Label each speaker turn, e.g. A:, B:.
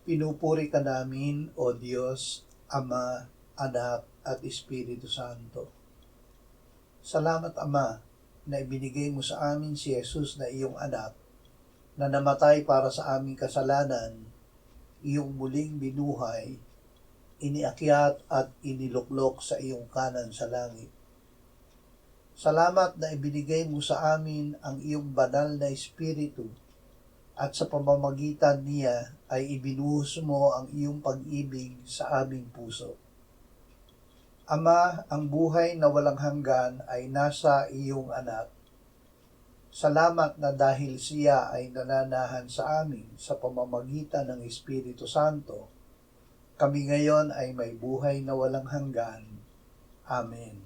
A: Pinupuri ka namin, O Diyos, Ama, Anak, at Espiritu Santo. Salamat, Ama, na ibinigay mo sa amin si Jesus na iyong anak, na namatay para sa aming kasalanan, iyong muling binuhay, iniakyat at iniluklok sa iyong kanan sa langit. Salamat na ibinigay mo sa amin ang iyong banal na Espiritu, at sa pamamagitan niya ay ibinuhos mo ang iyong pag-ibig sa aming puso. Ama, ang buhay na walang hanggan ay nasa iyong anak. Salamat na dahil siya ay nananahan sa amin sa pamamagitan ng Espiritu Santo, kami ngayon ay may buhay na walang hanggan. Amen.